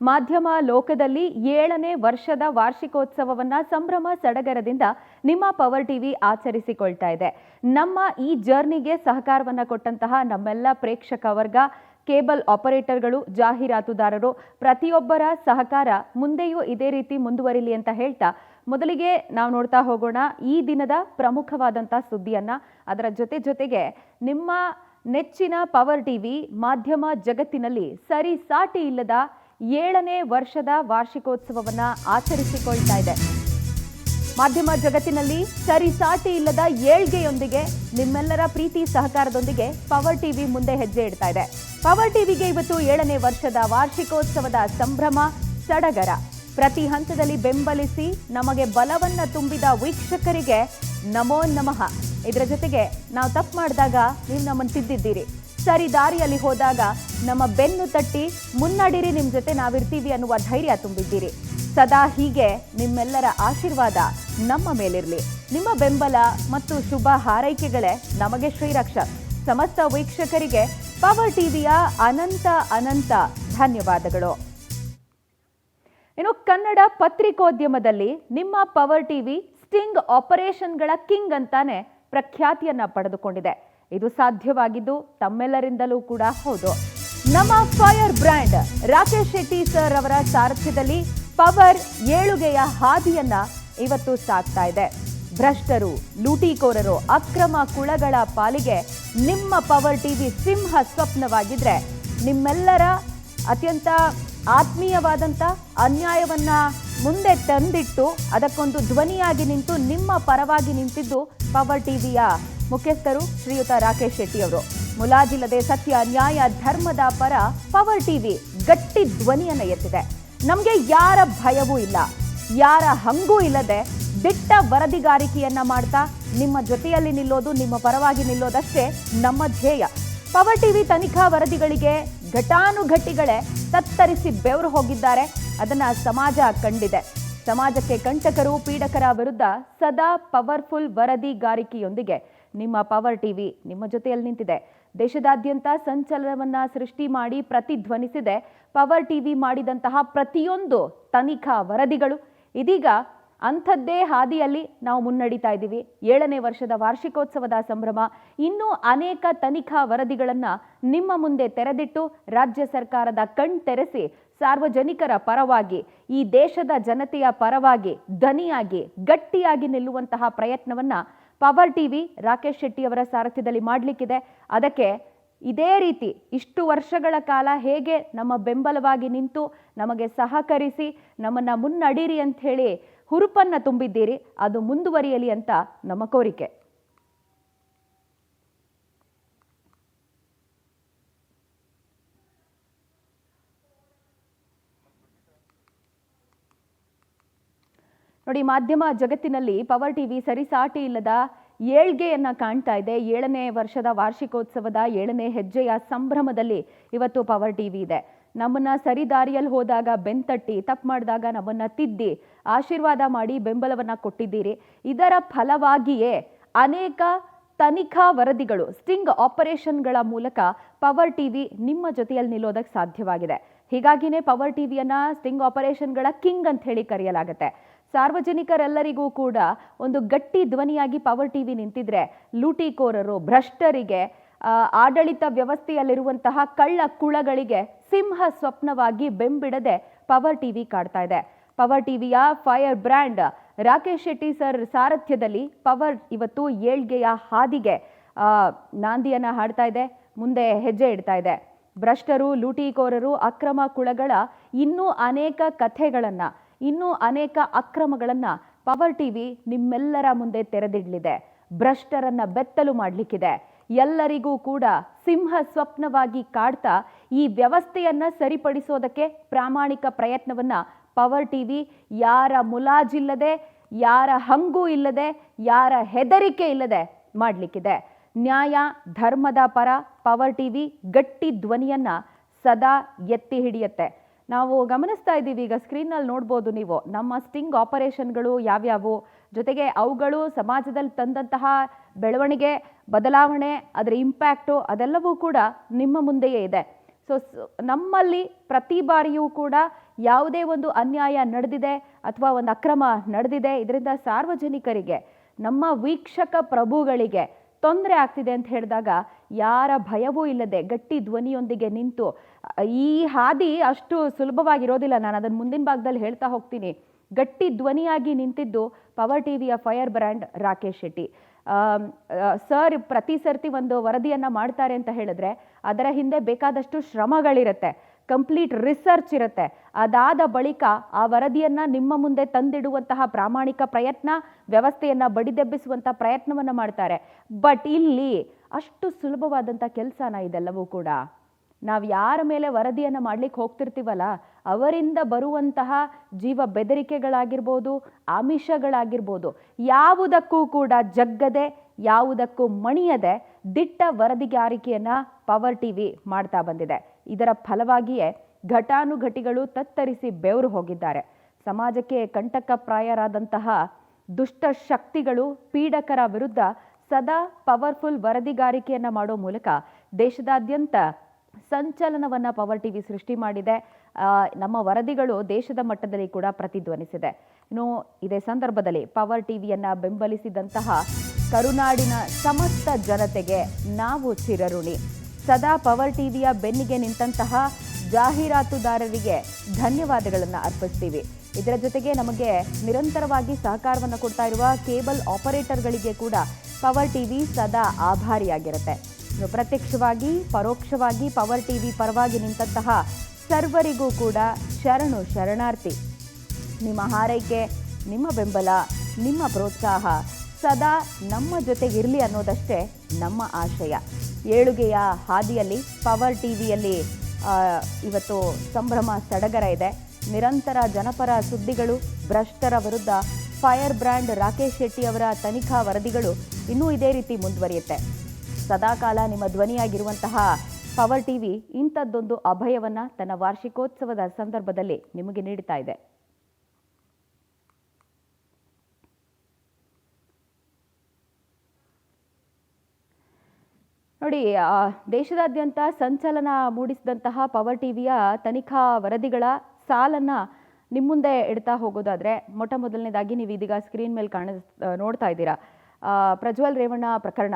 ಮಾಧ್ಯಮ ಲೋಕದಲ್ಲಿ 7ನೇ ವರ್ಷದ ವಾರ್ಷಿಕೋತ್ಸವವನ್ನ ಸಂಭ್ರಮ ಸಡಗರದಿಂದ ನಿಮ್ಮ ಪವರ್ ಟಿವಿ ಆಚರಿಸಿಕೊಳ್ತಾ ಇದೆ. ನಮ್ಮ ಈ ಜರ್ನಿಗೆ ಸಹಕಾರವನ್ನ ಕೊಟ್ಟಂತಹ ನಮ್ಮೆಲ್ಲ ಪ್ರೇಕ್ಷಕ ವರ್ಗ, ಕೇಬಲ್ ಆಪರೇಟರ್ಗಳು, ಜಾಹೀರಾತುದಾರರು ಪ್ರತಿಯೊಬ್ಬರ ಸಹಕಾರ ಮುಂದೆಯೂ ಇದೇ ರೀತಿ ಮುಂದುವರಿಲಿ ಅಂತ ಹೇಳ್ತಾ ಮೊದಲಿಗೆ ನಾವು ನೋಡ್ತಾ ಹೋಗೋಣ ಈ ದಿನದ ಪ್ರಮುಖವಾದಂಥ ಸುದ್ದಿಯನ್ನ. ಅದರ ಜೊತೆಗೆ ನಿಮ್ಮ ನೆಚ್ಚಿನ ಪವರ್ ಟಿವಿ ಮಾಧ್ಯಮ ಜಗತ್ತಿನಲ್ಲಿ ಸರಿ ಸಾಟಿ ಇಲ್ಲದ 7ನೇ ವರ್ಷದ ವಾರ್ಷಿಕೋತ್ಸವವನ್ನ ಆಚರಿಸಿಕೊಳ್ತಾ ಇದೆ. ಮಾಧ್ಯಮ ಜಗತ್ತಿನಲ್ಲಿ ಸರಿ ಸಾಟಿ ಇಲ್ಲದ ಏಳ್ಗೆಯೊಂದಿಗೆ ನಿಮ್ಮೆಲ್ಲರ ಪ್ರೀತಿ ಸಹಕಾರದೊಂದಿಗೆ ಪವರ್ ಟಿವಿ ಮುಂದೆ ಹೆಜ್ಜೆ ಇಡ್ತಾ ಇದೆ. ಪವರ್ ಟಿವಿಗೆ ಇವತ್ತು 7ನೇ ವರ್ಷದ ವಾರ್ಷಿಕೋತ್ಸವದ ಸಂಭ್ರಮ ಸಡಗರ. ಪ್ರತಿ ಹಂತದಲ್ಲಿ ಬೆಂಬಲಿಸಿ ನಮಗೆ ಬಲವನ್ನ ತುಂಬಿದ ವೀಕ್ಷಕರಿಗೆ ನಮೋ ನಮಃ. ಇದರ ಜೊತೆಗೆ ನಾವು ತಪ್ಪು ಮಾಡಿದಾಗ ನೀವು ನಮ್ಮನ್ನು ತಿದ್ದಿದ್ದೀರಿ, ಸರಿ ದಾರಿಯಲ್ಲಿ ಹೋದಾಗ ನಮ್ಮ ಬೆನ್ನು ತಟ್ಟಿ ಮುನ್ನಡಿರಿ, ನಿಮ್ಮ ಜೊತೆ ನಾವಿರ್ತೀವಿ ಅನ್ನುವ ಧೈರ್ಯ ತುಂಬಿದ್ದೀರಿ. ಸದಾ ಹೀಗೆ ನಿಮ್ಮೆಲ್ಲರ ಆಶೀರ್ವಾದ ನಮ್ಮ ಮೇಲಿರಲಿ. ನಿಮ್ಮ ಬೆಂಬಲ ಮತ್ತು ಶುಭ ಹಾರೈಕೆಗಳೇ ನಮಗೆ ಶ್ರೀರಕ್ಷ. ಸಮಸ್ತ ವೀಕ್ಷಕರಿಗೆ ಪವರ್ ಟಿವಿಯ ಅನಂತ ಅನಂತ ಧನ್ಯವಾದಗಳು. ಇನ್ನು ಕನ್ನಡ ಪತ್ರಿಕೋದ್ಯಮದಲ್ಲಿ ನಿಮ್ಮ ಪವರ್ ಟಿವಿ ಸ್ಟಿಂಗ್ ಆಪರೇಷನ್ಗಳ ಕಿಂಗ್ ಅಂತಾನೆ ಪ್ರಖ್ಯಾತಿಯನ್ನ ಪಡೆದುಕೊಂಡಿದೆ. ಇದು ಸಾಧ್ಯವಾಗಿದ್ದು ತಮ್ಮೆಲ್ಲರಿಂದಲೂ ಕೂಡ ಹೌದು. ನಮ್ಮ fire brand Rakesh Shetty sir ಅವರ ಸಾರಥ್ಯದಲ್ಲಿ ಪವರ್ ಏಳುಗೆಯ ಹಾದಿಯನ್ನ ಇವತ್ತು ಸಾಗ್ತಾ ಇದೆ. ಭ್ರಷ್ಟರು, ಲೂಟಿಕೋರರು, ಅಕ್ರಮ ಕುಳಗಳ ಪಾಲಿಗೆ ನಿಮ್ಮ ಪವರ್ ಟಿವಿ ಸಿಂಹ ಸ್ವಪ್ನವಾಗಿದ್ರೆ, ನಿಮ್ಮೆಲ್ಲರ ಅತ್ಯಂತ ಆತ್ಮೀಯವಾದಂಥ ಅನ್ಯಾಯವನ್ನ ಮುಂದೆ ತಂದಿಟ್ಟು ಅದಕ್ಕೊಂದು ಧ್ವನಿಯಾಗಿ ನಿಂತು ನಿಮ್ಮ ಪರವಾಗಿ ನಿಂತಿದ್ದು ಪವರ್ ಟಿವಿಯ ಮುಖ್ಯಸ್ಥರು ಶ್ರೀಯುತ ರಾಕೇಶ್ ಶೆಟ್ಟಿ ಅವರು. ಮುಲಾಜಿಲ್ಲದೆ ಸತ್ಯ, ನ್ಯಾಯ, ಧರ್ಮದ ಪರ ಪವರ್ ಟಿವಿ ಗಟ್ಟಿ ಧ್ವನಿಯನ್ನ ಎತ್ತಿದೆ. ನಮಗೆ ಯಾರ ಭಯವೂ ಇಲ್ಲ, ಯಾರ ಹಂಗೂ ಇಲ್ಲದೆ ದಿಟ್ಟ ವರದಿಗಾರಿಕೆಯನ್ನ ಮಾಡ್ತಾ ನಿಮ್ಮ ಜೊತೆಯಲ್ಲಿ ನಿಲ್ಲೋದು, ನಿಮ್ಮ ಪರವಾಗಿ ನಿಲ್ಲೋದಷ್ಟೇ ನಮ್ಮ ಧ್ಯೇಯ. ಪವರ್ ಟಿವಿ ತನಿಖಾ ವರದಿಗಳಿಗೆ ಘಟಾನುಘಟಿಗಳೇ ತತ್ತರಿಸಿ ಬೆವರು ಹೋಗಿದ್ದಾರೆ. ಅದನ್ನ ಸಮಾಜ ಕಂಡಿದೆ. ಸಮಾಜಕ್ಕೆ ಕಂಟಕರು, ಪೀಡಕರ ವಿರುದ್ಧ ಸದಾ ಪವರ್ಫುಲ್ ವರದಿಗಾರಿಕೆಯೊಂದಿಗೆ ನಿಮ್ಮ ಪವರ್ ಟಿವಿ ನಿಮ್ಮ ಜೊತೆಯಲ್ಲಿ ನಿಂತಿದೆ. ದೇಶದಾದ್ಯಂತ ಸಂಚಲನವನ್ನ ಸೃಷ್ಟಿ ಮಾಡಿ ಪ್ರತಿಧ್ವನಿಸಿದೆ ಪವರ್ ಟಿವಿ ಮಾಡಿದಂತಹ ಪ್ರತಿಯೊಂದು ತನಿಖಾ ವರದಿಗಳು. ಇದೀಗ ಅಂಥದ್ದೇ ಹಾದಿಯಲ್ಲಿ ನಾವು ಮುನ್ನಡೀತಾ ಇದ್ದೀವಿ. 7ನೇ ವರ್ಷದ ವಾರ್ಷಿಕೋತ್ಸವದ ಸಂಭ್ರಮ. ಇನ್ನೂ ಅನೇಕ ತನಿಖಾ ವರದಿಗಳನ್ನ ನಿಮ್ಮ ಮುಂದೆ ತೆರೆದಿಟ್ಟು ರಾಜ್ಯ ಸರ್ಕಾರದ ಕಣ್ತೆರೆಸಿ ಸಾರ್ವಜನಿಕರ ಪರವಾಗಿ, ಈ ದೇಶದ ಜನತೆಯ ಪರವಾಗಿ ದನಿಯಾಗಿ ಗಟ್ಟಿಯಾಗಿ ನಿಲ್ಲುವಂತಹ ಪ್ರಯತ್ನವನ್ನ ಪವರ್ ಟಿವಿ ರಾಕೇಶ್ ಶೆಟ್ಟಿ ಅವರ ಸಾರಥ್ಯದಲ್ಲಿ ಮಾಡಲಿಕ್ಕಿದೆ. ಅದಕ್ಕೆ ಇದೇ ರೀತಿ ಇಷ್ಟು ವರ್ಷಗಳ ಕಾಲ ಹೇಗೆ ನಮ್ಮ ಬೆಂಬಲವಾಗಿ ನಿಂತು ನಮಗೆ ಸಹಕರಿಸಿ ನಮ್ಮನ್ನ ಮುನ್ನಡೀರಿ ಅಂತ ಹೇಳಿ ಹುರುಪನ್ನ ತುಂಬಿದ್ದೀರಿ, ಅದು ಮುಂದುವರಿಯಲಿ ಅಂತ ನಮ್ಮ ಕೋರಿಕೆ. ನೋಡಿ, ಮಾಧ್ಯಮ ಜಗತ್ತಿನಲ್ಲಿ ಪವರ್ ಟಿವಿ ಸರಿಸಾಟಿ ಇಲ್ಲದ ಏಳ್ಗೆಯನ್ನ ಕಾಣ್ತಾ ಇದೆ. 7ನೇ ವರ್ಷದ ವಾರ್ಷಿಕೋತ್ಸವದ 7ನೇ ಹೆಜ್ಜೆಯ ಸಂಭ್ರಮದಲ್ಲಿ ಇವತ್ತು ಪವರ್ ಟಿವಿ ಇದೆ. ನಮ್ಮನ್ನ ಸರಿ ದಾರಿಯಲ್ಲಿ ಹೋದಾಗ ಬೆಂತಟ್ಟಿ, ತಪ್ಪು ಮಾಡಿದಾಗ ನಮ್ಮನ್ನ ತಿದ್ದಿ ಆಶೀರ್ವಾದ ಮಾಡಿ ಬೆಂಬಲವನ್ನ ಕೊಟ್ಟಿದ್ದೀರಿ. ಇದರ ಫಲವಾಗಿಯೇ ಅನೇಕ ತನಿಖಾ ವರದಿಗಳು, ಸ್ಟಿಂಗ್ ಆಪರೇಷನ್ಗಳ ಮೂಲಕ ಪವರ್ ಟಿವಿ ನಿಮ್ಮ ಜೊತೆಯಲ್ಲಿ ನಿಲ್ಲೋದಕ್ಕೆ ಸಾಧ್ಯವಾಗಿದೆ. ಹೀಗಾಗಿನೇ ಪವರ್ ಟಿವಿಯನ್ನ ಸ್ಟಿಂಗ್ ಆಪರೇಷನ್ಗಳ ಕಿಂಗ್ ಅಂತ ಹೇಳಿ ಕರೆಯಲಾಗುತ್ತೆ. ಸಾರ್ವಜನಿಕರೆಲ್ಲರಿಗೂ ಕೂಡ ಒಂದು ಗಟ್ಟಿ ಧ್ವನಿಯಾಗಿ ಪವರ್ ಟಿವಿ ನಿಂತಿದ್ರೆ ಲೂಟಿಕೋರರು, ಭ್ರಷ್ಟರಿಗೆ, ಆಡಳಿತ ವ್ಯವಸ್ಥೆಯಲ್ಲಿರುವಂತಹ ಕಳ್ಳ ಕುಳಗಳಿಗೆ ಸಿಂಹ ಸ್ವಪ್ನವಾಗಿ ಬೆಂಬಿಡದೆ ಪವರ್ ಟಿವಿ ಕಾಡ್ತಾ ಇದೆ. ಪವರ್ ಟಿವಿಯ fire brand Rakesh Shetty sir ಸಾರಥ್ಯದಲ್ಲಿ ಪವರ್ ಇವತ್ತು ಏಳ್ಗೆಯ ಹಾದಿಗೆ ನಾಂದಿಯನ್ನ ಹಾಡ್ತಾ ಇದೆ, ಮುಂದೆ ಹೆಜ್ಜೆ ಇಡ್ತಾ ಇದೆ. ಭ್ರಷ್ಟರು, ಲೂಟಿಕೋರರು, ಅಕ್ರಮ ಕುಳಗಳ ಇನ್ನೂ ಅನೇಕ ಕಥೆಗಳನ್ನ, ಇನ್ನೂ ಅನೇಕ ಅಕ್ರಮಗಳನ್ನ ಪವರ್ ಟಿವಿ ನಿಮ್ಮೆಲ್ಲರ ಮುಂದೆ ತೆರೆದಿಡಲಿದೆ. ಭ್ರಷ್ಟರನ್ನ ಬೆತ್ತಲು ಮಾಡಲಿಕ್ಕಿದೆ. ಎಲ್ಲರಿಗೂ ಕೂಡ ಸಿಂಹ ಸ್ವಪ್ನವಾಗಿ ಕಾಡ್ತಾ ಈ ವ್ಯವಸ್ಥೆಯನ್ನ ಸರಿಪಡಿಸೋದಕ್ಕೆ ಪ್ರಾಮಾಣಿಕ ಪ್ರಯತ್ನವನ್ನ ಪವರ್ ಟಿವಿ ಯಾರ ಮುಲಾಜಿಲ್ಲದೆ, ಯಾರ ಹಂಗೂ ಇಲ್ಲದೆ, ಯಾರ ಹೆದರಿಕೆ ಇಲ್ಲದೆ ಮಾಡಲಿಕ್ಕಿದೆ. ನ್ಯಾಯ, ಧರ್ಮದ ಪರ ಪವರ್ ಟಿವಿ ಗಟ್ಟಿ ಧ್ವನಿಯನ್ನ ಸದಾ ಎತ್ತಿ ಹಿಡಿಯುತ್ತೆ. ನಾವು ಗಮನಿಸ್ತಾ ಇದ್ದೀವಿ, ಈಗ ಸ್ಕ್ರೀನ್ನಲ್ಲಿ ನೋಡ್ಬೋದು ನೀವು ನಮ್ಮ ಸ್ಟಿಂಗ್ ಆಪರೇಷನ್ಗಳು ಯಾವ್ಯಾವು, ಜೊತೆಗೆ ಅವುಗಳು ಸಮಾಜದಲ್ಲಿ ತಂದಂತಹ ಬೆಳವಣಿಗೆ, ಬದಲಾವಣೆ, ಅದರ ಇಂಪ್ಯಾಕ್ಟು ಅದೆಲ್ಲವೂ ಕೂಡ ನಿಮ್ಮ ಮುಂದೆಯೇ ಇದೆ. ಸೊ ನಮ್ಮಲ್ಲಿ ಪ್ರತಿ ಬಾರಿಯೂ ಕೂಡ ಯಾವುದೇ ಒಂದು ಅನ್ಯಾಯ ನಡೆದಿದೆ ಅಥವಾ ಒಂದು ಅಕ್ರಮ ನಡೆದಿದೆ, ಇದರಿಂದ ಸಾರ್ವಜನಿಕರಿಗೆ, ನಮ್ಮ ವೀಕ್ಷಕ ಪ್ರಭುಗಳಿಗೆ ತೊಂದರೆ ಆಗ್ತಿದೆ ಅಂತ ಹೇಳಿದಾಗ ಯಾರ ಭಯವೂ ಇಲ್ಲದೆ ಗಟ್ಟಿ ಧ್ವನಿಯೊಂದಿಗೆ ನಿಂತು, ಈ ಹಾದಿ ಅಷ್ಟು ಸುಲಭವಾಗಿರೋದಿಲ್ಲ, ನಾನು ಅದನ್ನು ಮುಂದಿನ ಭಾಗದಲ್ಲಿ ಹೇಳ್ತಾ ಹೋಗ್ತೀನಿ, ಗಟ್ಟಿ ಧ್ವನಿಯಾಗಿ ನಿಂತಿದ್ದು ಪವರ್ ಟಿವಿಯ fire brand Rakesh Shetty sir. ಪ್ರತಿ ಸರ್ತಿ ಒಂದು ವರದಿಯನ್ನು ಮಾಡ್ತಾರೆ ಅಂತ ಹೇಳಿದ್ರೆ ಅದರ ಹಿಂದೆ ಬೇಕಾದಷ್ಟು ಶ್ರಮಗಳಿರುತ್ತೆ, ಕಂಪ್ಲೀಟ್ ರಿಸರ್ಚ್ ಇರುತ್ತೆ. ಅದಾದ ಬಳಿಕ ಆ ವರದಿಯನ್ನು ನಿಮ್ಮ ಮುಂದೆ ತಂದಿಡುವಂತಹ ಪ್ರಾಮಾಣಿಕ ಪ್ರಯತ್ನ, ವ್ಯವಸ್ಥೆಯನ್ನು ಬಡಿದೆಬ್ಬಿಸುವಂಥ ಪ್ರಯತ್ನವನ್ನು ಮಾಡ್ತಾರೆ. ಬಟ್ ಇಲ್ಲಿ ಅಷ್ಟು ಸುಲಭವಾದಂಥ ಕೆಲಸನ ಇದೆಲ್ಲವೂ ಕೂಡ. ನಾವು ಯಾರ ಮೇಲೆ ವರದಿಯನ್ನು ಮಾಡಲಿಕ್ಕೆ ಹೋಗ್ತಿರ್ತೀವಲ್ಲ, ಅವರಿಂದ ಬರುವಂತಹ ಜೀವ ಬೆದರಿಕೆಗಳಾಗಿರ್ಬೋದು, ಆಮಿಷಗಳಾಗಿರ್ಬೋದು, ಯಾವುದಕ್ಕೂ ಕೂಡ ಜಗ್ಗದೆ, ಯಾವುದಕ್ಕೂ ಮಣಿಯದೆ ದಿಟ್ಟ ವರದಿಗಾರಿಕೆಯನ್ನು ಪವರ್ ಟಿವಿ ಮಾಡ್ತಾ ಬಂದಿದೆ. ಇದರ ಫಲವಾಗಿಯೇ ಘಟಾನುಘಟಿಗಳು ತತ್ತರಿಸಿ ಬೆವರು ಹೋಗಿದ್ದಾರೆ. ಸಮಾಜಕ್ಕೆ ಕಂಟಕಪ್ರಾಯರಾದಂತಹ ದುಷ್ಟ ಶಕ್ತಿಗಳು, ಪೀಡಕರ ವಿರುದ್ಧ ಸದಾ ಪವರ್ಫುಲ್ ವರದಿಗಾರಿಕೆಯನ್ನು ಮಾಡೋ ಮೂಲಕ ದೇಶದಾದ್ಯಂತ ಸಂಚಲನವನ್ನು ಪವರ್ ಟಿವಿ ಸೃಷ್ಟಿ ಮಾಡಿದೆ. ನಮ್ಮ ವರದಿಗಳು ದೇಶದ ಮಟ್ಟದಲ್ಲಿ ಕೂಡ ಪ್ರತಿಧ್ವನಿಸಿದೆ. ಇನ್ನು ಇದೇ ಸಂದರ್ಭದಲ್ಲಿ ಪವರ್ ಟಿವಿಯನ್ನು ಬೆಂಬಲಿಸಿದಂತಹ ಕರುನಾಡಿನ ಸಮಸ್ತ ಜನತೆಗೆ ನಾವು ಚಿರಋಣಿ. ಸದಾ ಪವರ್ ಟಿವಿಯ ಬೆನ್ನಿಗೆ ನಿಂತಹ ಜಾಹೀರಾತುದಾರರಿಗೆ ಧನ್ಯವಾದಗಳನ್ನು ಅರ್ಪಿಸ್ತೀವಿ. ಇದರ ಜೊತೆಗೆ ನಮಗೆ ನಿರಂತರವಾಗಿ ಸಹಕಾರವನ್ನು ಕೊಡ್ತಾ ಇರುವ ಕೇಬಲ್ ಆಪರೇಟರ್ಗಳಿಗೆ ಕೂಡ ಪವರ್ ಟಿವಿ ಸದಾ ಆಭಾರಿಯಾಗಿರುತ್ತೆ. ಪ್ರತ್ಯಕ್ಷವಾಗಿ ಪರೋಕ್ಷವಾಗಿ ಪವರ್ ಟಿವಿ ಪರವಾಗಿ ನಿಂತಹ ಸರ್ವರಿಗೂ ಕೂಡ ಶರಣು ಶರಣಾರ್ಥಿ. ನಿಮ್ಮ ಹಾರೈಕೆ, ನಿಮ್ಮ ಬೆಂಬಲ, ನಿಮ್ಮ ಪ್ರೋತ್ಸಾಹ ಸದಾ ನಮ್ಮ ಜೊತೆಗಿರಲಿ ಅನ್ನೋದಷ್ಟೇ ನಮ್ಮ ಆಶಯ. ಏಳುಗೆಯ ಹಾದಿಯಲ್ಲಿ ಪವರ್ ಟಿವಿಯಲ್ಲಿ ಇವತ್ತು ಸಂಭ್ರಮ ಸಡಗರ ಇದೆ. ನಿರಂತರ ಜನಪರ ಸುದ್ದಿಗಳು, ಭ್ರಷ್ಟರ ವಿರುದ್ಧ ಫೈರ್ ಬ್ರ್ಯಾಂಡ್ ರಾಕೇಶ್ ಶೆಟ್ಟಿ ಅವರ ತನಿಖಾ ವರದಿಗಳು ಇನ್ನೂ ಇದೇ ರೀತಿ ಮುಂದುವರಿಯುತ್ತೆ. ಸದಾಕಾಲ ನಿಮ್ಮ ಧ್ವನಿಯಾಗಿರುವಂತಹ ಪವರ್ ಟಿವಿ ಇಂಥದ್ದೊಂದು ಅಭಯವನ್ನು ತನ್ನ ವಾರ್ಷಿಕೋತ್ಸವದ ಸಂದರ್ಭದಲ್ಲಿ ನಿಮಗೆ ನೀಡುತ್ತಾ ಇದೆ. ನೋಡಿ, ದೇಶದಾದ್ಯಂತ ಸಂಚಲನ ಮೂಡಿಸಿದಂತಹ ಪವರ್ ಟಿವಿಯ ತನಿಖಾ ವರದಿಗಳ ಸಾಲನ್ನು ನಿಮ್ಮ ಮುಂದೆ ಇಡ್ತಾ ಹೋಗೋದಾದರೆ, ಮೊಟ್ಟ ಮೊದಲನೇದಾಗಿ ನೀವು ಇದೀಗ ಸ್ಕ್ರೀನ್ ಮೇಲೆ ನೋಡ್ತಾ ಇದ್ದೀರಾ, ಪ್ರಜ್ವಲ್ ರೇವಣ್ಣ ಪ್ರಕರಣ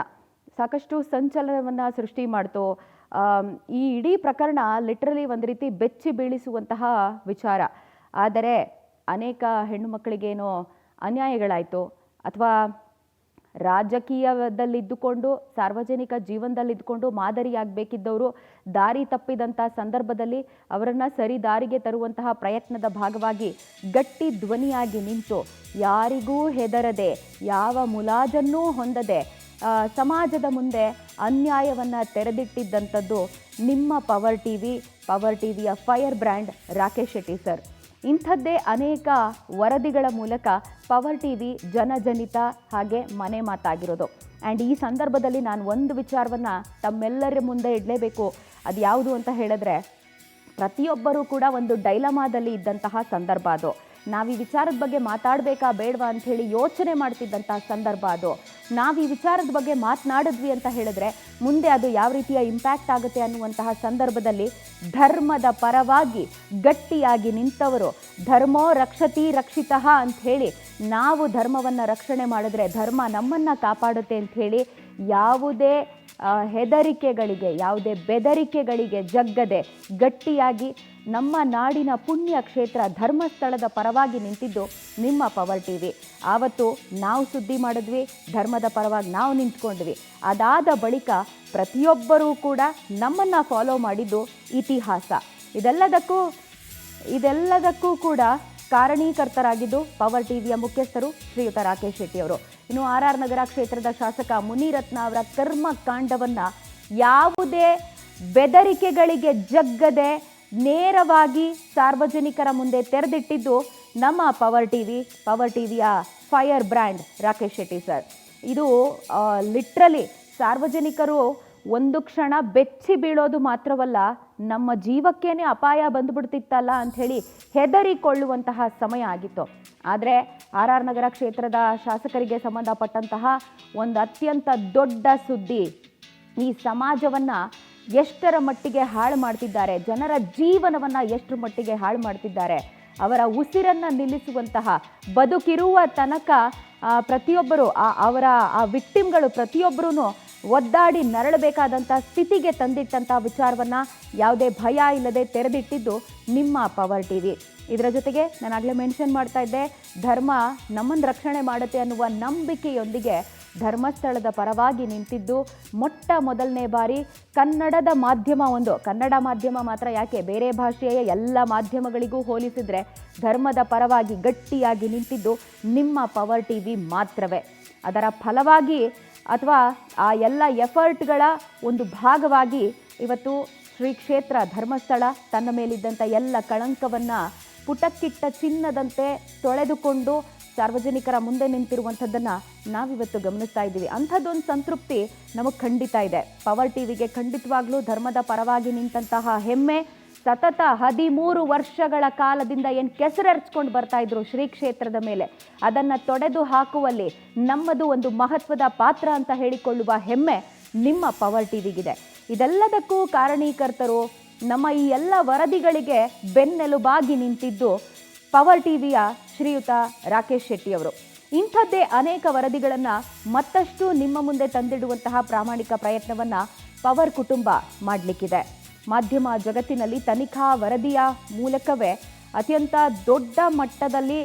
ಸಾಕಷ್ಟು ಸಂಚಲನವನ್ನು ಸೃಷ್ಟಿ ಮಾಡ್ತು. ಈ ಇಡೀ ಪ್ರಕರಣ ಲಿಟ್ರಲಿ ಒಂದು ರೀತಿ ಬೆಚ್ಚಿ ಬೀಳಿಸುವಂತಹ ವಿಚಾರ. ಆದರೆ ಅನೇಕ ಹೆಣ್ಣು ಮಕ್ಕಳಿಗೇನೋ ಅನ್ಯಾಯಗಳಾಯಿತು, ಅಥವಾ ರಾಜಕೀಯದಲ್ಲಿದ್ದುಕೊಂಡು, ಸಾರ್ವಜನಿಕ ಜೀವನದಲ್ಲಿದ್ದುಕೊಂಡು ಮಾದರಿಯಾಗಬೇಕಿದ್ದವರು ದಾರಿ ತಪ್ಪಿದಂಥ ಸಂದರ್ಭದಲ್ಲಿ ಅವರನ್ನು ಸರಿ ದಾರಿಗೆ ತರುವಂತಹ ಪ್ರಯತ್ನದ ಭಾಗವಾಗಿ ಗಟ್ಟಿ ಧ್ವನಿಯಾಗಿ ನಿಂತು, ಯಾರಿಗೂ ಹೆದರದೆ, ಯಾವ ಮುಲಾಜನ್ನೂ ಹೊಂದದೆ ಸಮಾಜದ ಮುಂದೆ ಅನ್ಯಾಯವನ್ನು ತೆರೆದಿಟ್ಟಿದ್ದಂಥದ್ದು ನಿಮ್ಮ ಪವರ್ ಟಿವಿಯ fire brand Rakesh Shetty sir. ಇಂಥದ್ದೇ ಅನೇಕ ವರದಿಗಳ ಮೂಲಕ ಪವರ್ ಟಿವಿ ಜನಜನಿತ ಹಾಗೆ ಮನೆ ಮಾತಾಗಿರೋದು. ಆ್ಯಂಡ್ ಈ ಸಂದರ್ಭದಲ್ಲಿ ನಾನು ಒಂದು ವಿಚಾರವನ್ನು ತಮ್ಮೆಲ್ಲರ ಮುಂದೆ ಇಡಲೇಬೇಕು. ಅದು ಯಾವುದು ಅಂತ ಹೇಳಿದ್ರೆ, ಪ್ರತಿಯೊಬ್ಬರೂ ಕೂಡ ಒಂದು ಡೈಲಮಾದಲ್ಲಿ ಇದ್ದಂತಹ ಸಂದರ್ಭ ಅದು. ನಾವು ಈ ವಿಚಾರದ ಬಗ್ಗೆ ಮಾತಾಡಬೇಕಾ ಬೇಡವಾ ಅಂಥೇಳಿ ಯೋಚನೆ ಮಾಡ್ತಿದ್ದಂತಹ ಸಂದರ್ಭ ಅದು. ನಾವು ಈ ವಿಚಾರದ ಬಗ್ಗೆ ಮಾತನಾಡಿದ್ವಿ ಅಂತ ಹೇಳಿದ್ರೆ ಮುಂದೆ ಅದು ಯಾವ ರೀತಿಯ ಇಂಪ್ಯಾಕ್ಟ್ ಆಗುತ್ತೆ ಅನ್ನುವಂತಹ ಸಂದರ್ಭದಲ್ಲಿ ಧರ್ಮದ ಪರವಾಗಿ ಗಟ್ಟಿಯಾಗಿ ನಿಂತವರು, ಧರ್ಮೋ ರಕ್ಷತಿ ರಕ್ಷಿತಃ ಅಂಥೇಳಿ, ನಾವು ಧರ್ಮವನ್ನು ರಕ್ಷಣೆ ಮಾಡಿದ್ರೆ ಧರ್ಮ ನಮ್ಮನ್ನು ಕಾಪಾಡುತ್ತೆ ಅಂಥೇಳಿ ಯಾವುದೇ ಹೆದರಿಕೆಗಳಿಗೆ, ಯಾವುದೇ ಬೆದರಿಕೆಗಳಿಗೆ ಜಗ್ಗದೆ ಗಟ್ಟಿಯಾಗಿ ನಮ್ಮ ನಾಡಿನ ಪುಣ್ಯ ಕ್ಷೇತ್ರ ಧರ್ಮಸ್ಥಳದ ಪರವಾಗಿ ನಿಂತಿದ್ದು ನಿಮ್ಮ ಪವರ್ ಟಿವಿ. ಆವತ್ತು ನಾವು ಸುದ್ದಿ ಮಾಡಿದ್ವಿ, ಧರ್ಮದ ಪರವಾಗಿ ನಾವು ನಿಂತ್ಕೊಂಡ್ವಿ. ಅದಾದ ಬಳಿಕ ಪ್ರತಿಯೊಬ್ಬರೂ ಕೂಡ ನಮ್ಮನ್ನು ಫಾಲೋ ಮಾಡಿದ್ದು ಇತಿಹಾಸ. ಇದೆಲ್ಲದಕ್ಕೂ ಕೂಡ ಕಾರಣೀಕರ್ತರಾಗಿದ್ದು ಪವರ್ ಟಿವಿಯ ಮುಖ್ಯಸ್ಥರು ಶ್ರೀಯುತ ರಾಕೇಶ್ ಶೆಟ್ಟಿ ಅವರು. ಇನ್ನು RR ನಗರ ಕ್ಷೇತ್ರದ ಶಾಸಕ ಮುನಿರತ್ನ ಅವರ ಕರ್ಮಕಾಂಡವನ್ನು ಯಾವುದೇ ಬೆದರಿಕೆಗಳಿಗೆ ಜಗ್ಗದೆ ನೇರವಾಗಿ ಸಾರ್ವಜನಿಕರ ಮುಂದೆ ತೆರೆದಿಟ್ಟಿದ್ದು ನಮ್ಮ ಪವರ್ ಟಿವಿಯ fire brand Rakesh Shetty sir. ಇದು ಲಿಟ್ರಲಿ ಸಾರ್ವಜನಿಕರು ಒಂದು ಕ್ಷಣ ಬೆಚ್ಚಿ ಬೀಳೋದು ಮಾತ್ರವಲ್ಲ, ನಮ್ಮ ಜೀವಕ್ಕೇನೆ ಅಪಾಯ ಬಂದುಬಿಡ್ತಿತ್ತಲ್ಲ ಅಂಥೇಳಿ ಹೆದರಿಕೊಳ್ಳುವಂತಹ ಸಮಯ ಆಗಿತ್ತು. ಆದರೆ RR ನಗರ ಕ್ಷೇತ್ರದ ಶಾಸಕರಿಗೆ ಸಂಬಂಧಪಟ್ಟಂತಹ ಒಂದು ಅತ್ಯಂತ ದೊಡ್ಡ ಸುದ್ದಿ, ಈ ಸಮಾಜವನ್ನು ಎಷ್ಟರ ಮಟ್ಟಿಗೆ ಹಾಳು ಮಾಡ್ತಿದ್ದಾರೆ, ಜನರ ಜೀವನವನ್ನು ಎಷ್ಟರ ಮಟ್ಟಿಗೆ ಹಾಳು ಮಾಡ್ತಿದ್ದಾರೆ, ಅವರ ಉಸಿರನ್ನು ನಿಲ್ಲಿಸುವಂತಹ ಬದುಕಿರುವ ತನಕ ಪ್ರತಿಯೊಬ್ಬರು ಅವರ ವಿಕ್ಟಿಮ್ಗಳು ಪ್ರತಿಯೊಬ್ಬರೂ ಒದ್ದಾಡಿ ನರಳಬೇಕಾದಂಥ ಸ್ಥಿತಿಗೆ ತಂದಿಟ್ಟಂಥ ವಿಚಾರವನ್ನು ಯಾವುದೇ ಭಯ ಇಲ್ಲದೆ ತೆರೆದಿಟ್ಟಿದ್ದು ನಿಮ್ಮ ಪವರ್ ಟಿವಿ. ಇದರ ಜೊತೆಗೆ ನಾನಾಗಲೇ ಮೆನ್ಷನ್ ಮಾಡ್ತಾ ಇದ್ದೆ, ಧರ್ಮ ನಮ್ಮನ್ನು ರಕ್ಷಣೆ ಮಾಡುತ್ತೆ ಅನ್ನುವ ನಂಬಿಕೆಯೊಂದಿಗೆ ಧರ್ಮಸ್ಥಳದ ಪರವಾಗಿ ನಿಂತಿದ್ದು ಮೊಟ್ಟ ಮೊದಲನೇ ಬಾರಿ ಕನ್ನಡದ ಮಾಧ್ಯಮ, ಕನ್ನಡ ಮಾಧ್ಯಮ ಮಾತ್ರ ಯಾಕೆ, ಬೇರೆ ಭಾಷೆಯ ಎಲ್ಲ ಮಾಧ್ಯಮಗಳಿಗೂ ಹೋಲಿಸಿದರೆ ಧರ್ಮದ ಪರವಾಗಿ ಗಟ್ಟಿಯಾಗಿ ನಿಂತಿದ್ದು ನಿಮ್ಮ ಪವರ್ ಟಿವಿ ಮಾತ್ರವೇ. ಅದರ ಫಲವಾಗಿ ಅಥವಾ ಆ ಎಲ್ಲ ಎಫರ್ಟ್ಗಳ ಒಂದು ಭಾಗವಾಗಿ ಇವತ್ತು ಶ್ರೀ ಕ್ಷೇತ್ರ ಧರ್ಮಸ್ಥಳ ತನ್ನ ಮೇಲಿದ್ದಂಥ ಎಲ್ಲ ಕಳಂಕವನ್ನು ಪುಟಕ್ಕಿಟ್ಟ ಚಿನ್ನದಂತೆ ತೊಳೆದುಕೊಂಡು ಸಾರ್ವಜನಿಕರ ಮುಂದೆ ನಿಂತಿರುವಂಥದ್ದನ್ನು ನಾವಿವತ್ತು ಗಮನಿಸ್ತಾ ಇದ್ದೀವಿ. ಅಂಥದ್ದೊಂದು ಸಂತೃಪ್ತಿ ನಮಗೆ ಖಂಡಿತ ಇದೆ. ಪವರ್ ಟಿವಿಗೆ ಖಂಡಿತವಾಗ್ಲೂ ಧರ್ಮದ ಪರವಾಗಿ ನಿಂತಹ ಹೆಮ್ಮೆ ಸತತ 13 ವರ್ಷಗಳ ಕಾಲದಿಂದ ಏನು ಕೆಸರೆರ್ಚ್ಕೊಂಡು ಬರ್ತಾ ಇದ್ರು ಶ್ರೀ ಕ್ಷೇತ್ರದ ಮೇಲೆ, ಅದನ್ನು ತೊಡೆದು ಹಾಕುವಲ್ಲಿ ನಮ್ಮದು ಒಂದು ಮಹತ್ವದ ಪಾತ್ರ ಅಂತ ಹೇಳಿಕೊಳ್ಳುವ ಹೆಮ್ಮೆ ನಿಮ್ಮ ಪವರ್ ಟಿವಿಗಿದೆ. ಇದೆಲ್ಲದಕ್ಕೂ ಕಾರಣೀಕರ್ತರು ನಮ್ಮ ಈ ಎಲ್ಲ ವರದಿಗಳಿಗೆ ಬೆನ್ನೆಲುಬಾಗಿ ನಿಂತಿದ್ದು ಪವರ್ ಟಿವಿಯ ಶ್ರೀಯುತ ರಾಕೇಶ್ ಶೆಟ್ಟಿಯವರು. ಇಂಥದ್ದೇ ಅನೇಕ ವರದಿಗಳನ್ನು ಮತ್ತಷ್ಟು ನಿಮ್ಮ ಮುಂದೆ ತಂದಿಡುವಂತಹ ಪ್ರಾಮಾಣಿಕ ಪ್ರಯತ್ನವನ್ನು ಪವರ್ ಕುಟುಂಬ ಮಾಡಲಿಕ್ಕಿದೆ. ಮಾಧ್ಯಮ ಜಗತ್ತಿನಲ್ಲಿ ತನಿಖಾ ವರದಿಯ ಮೂಲಕವೇ ಅತ್ಯಂತ ದೊಡ್ಡ ಮಟ್ಟದಲ್ಲಿ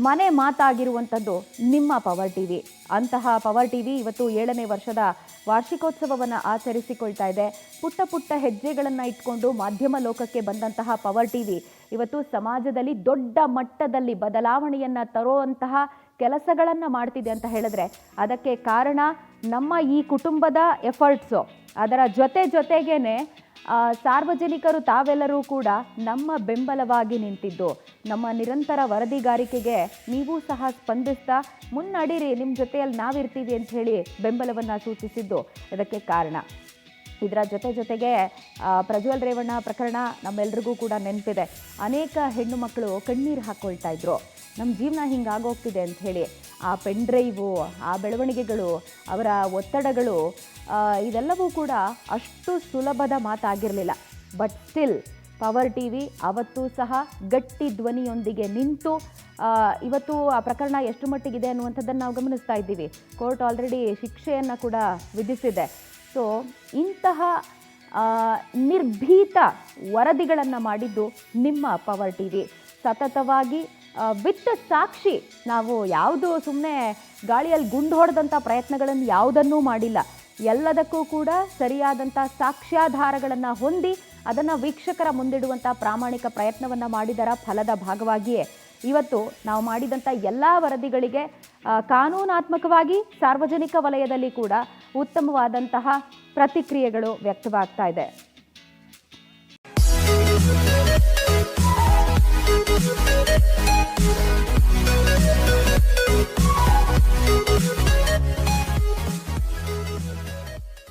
ಮನೆ ಮಾತಾಗಿರುವಂಥದ್ದು ನಿಮ್ಮ ಪವರ್ ಟಿವಿ. ಅಂತಹ ಪವರ್ ಟಿವಿ ಇವತ್ತು 7ನೇ ವರ್ಷದ ವಾರ್ಷಿಕೋತ್ಸವವನ್ನು ಆಚರಿಸಿಕೊಳ್ತಾ ಇದೆ. ಪುಟ್ಟ ಪುಟ್ಟ ಹೆಜ್ಜೆಗಳನ್ನು ಇಟ್ಕೊಂಡು ಮಾಧ್ಯಮ ಲೋಕಕ್ಕೆ ಬಂದಂತಹ ಪವರ್ ಟಿವಿ ಇವತ್ತು ಸಮಾಜದಲ್ಲಿ ದೊಡ್ಡ ಮಟ್ಟದಲ್ಲಿ ಬದಲಾವಣೆಯನ್ನು ತರುವಂತಹ ಕೆಲಸಗಳನ್ನು ಮಾಡ್ತಿದೆ ಅಂತ ಹೇಳಿದ್ರೆ ಅದಕ್ಕೆ ಕಾರಣ ನಮ್ಮ ಈ ಕುಟುಂಬದ ಎಫರ್ಟ್ಸು. ಅದರ ಜೊತೆಗೇನೆ ಸಾರ್ವಜನಿಕರು ತಾವೆಲ್ಲರೂ ಕೂಡ ನಮ್ಮ ಬೆಂಬಲವಾಗಿ ನಿಂತಿದ್ದು, ನಮ್ಮ ನಿರಂತರ ವರದಿಗಾರಿಕೆಗೆ ನೀವು ಸಹ ಸ್ಪಂದಿಸ್ತಾ ಮುನ್ನಡೀರಿ, ನಿಮ್ಮ ಜೊತೆಯಲ್ಲಿ ನಾವಿರ್ತೀವಿ ಅಂತ ಹೇಳಿ ಬೆಂಬಲವನ್ನು ಸೂಚಿಸಿದ್ದು ಇದಕ್ಕೆ ಕಾರಣ. ಇದರ ಜೊತೆಗೆ ಪ್ರಜ್ವಲ್ ರೇವಣ್ಣ ಪ್ರಕರಣ ನಮ್ಮೆಲ್ರಿಗೂ ಕೂಡ ನೆನಪಿದೆ. ಅನೇಕ ಹೆಣ್ಣು ಮಕ್ಕಳು ಕಣ್ಣೀರು ಹಾಕ್ಕೊಳ್ತಾ ಇದ್ರು, ನಮ್ಮ ಜೀವನ ಹಿಂಗಾಗೋಗ್ತಿದೆ ಅಂತ ಹೇಳಿ. ಆ ಪೆನ್ ಡ್ರೈವು, ಆ ಬೆಳವಣಿಗೆಗಳು, ಅವರ ಒತ್ತಡಗಳು ಇದೆಲ್ಲವೂ ಕೂಡ ಅಷ್ಟು ಸುಲಭದ ಮಾತಾಗಿರಲಿಲ್ಲ. ಬಟ್ ಸ್ಟಿಲ್ ಪವರ್ ಟಿವಿ ಅವತ್ತೂ ಸಹ ಗಟ್ಟಿ ಧ್ವನಿಯೊಂದಿಗೆ ನಿಂತು ಇವತ್ತು ಆ ಪ್ರಕರಣ ಎಷ್ಟು ಮಟ್ಟಿಗಿದೆ ಅನ್ನುವಂಥದ್ದನ್ನು ನಾವು ಗಮನಿಸ್ತಾ ಇದ್ದೀವಿ. ಕೋರ್ಟ್ ಆಲ್ರೆಡಿ ಶಿಕ್ಷೆಯನ್ನು ಕೂಡ ವಿಧಿಸಿದೆ. ಸೊ ಇಂತಹ ನಿರ್ಭೀತ ವರದಿಗಳನ್ನು ಮಾಡಿದ್ದು ನಿಮ್ಮ ಪವರ್ ಟಿವಿ. ಸತತವಾಗಿ ವಿತ್ ಸಾಕ್ಷಿ, ನಾವು ಯಾವುದು ಸುಮ್ಮನೆ ಗಾಳಿಯಲ್ಲಿ ಗುಂಡು ಹೊಡೆದಂಥ ಪ್ರಯತ್ನಗಳನ್ನು ಯಾವುದನ್ನೂ ಮಾಡಿಲ್ಲ. ಎಲ್ಲದಕ್ಕೂ ಕೂಡ ಸರಿಯಾದಂಥ ಸಾಕ್ಷ್ಯಾಧಾರಗಳನ್ನು ಹೊಂದಿ ಅದನ್ನು ವೀಕ್ಷಕರ ಮುಂದಿಡುವಂಥ ಪ್ರಾಮಾಣಿಕ ಪ್ರಯತ್ನವನ್ನು ಮಾಡಿದರ ಫಲದ ಭಾಗವಾಗಿಯೇ ಇವತ್ತು ನಾವು ಮಾಡಿದಂಥ ಎಲ್ಲ ವರದಿಗಳಿಗೆ ಕಾನೂನಾತ್ಮಕವಾಗಿ ಸಾರ್ವಜನಿಕ ವಲಯದಲ್ಲಿ ಕೂಡ ಉತ್ತಮವಾದಂತಹ ಪ್ರತಿಕ್ರಿಯೆಗಳು ವ್ಯಕ್ತವಾಗ್ತಾ ಇದೆ.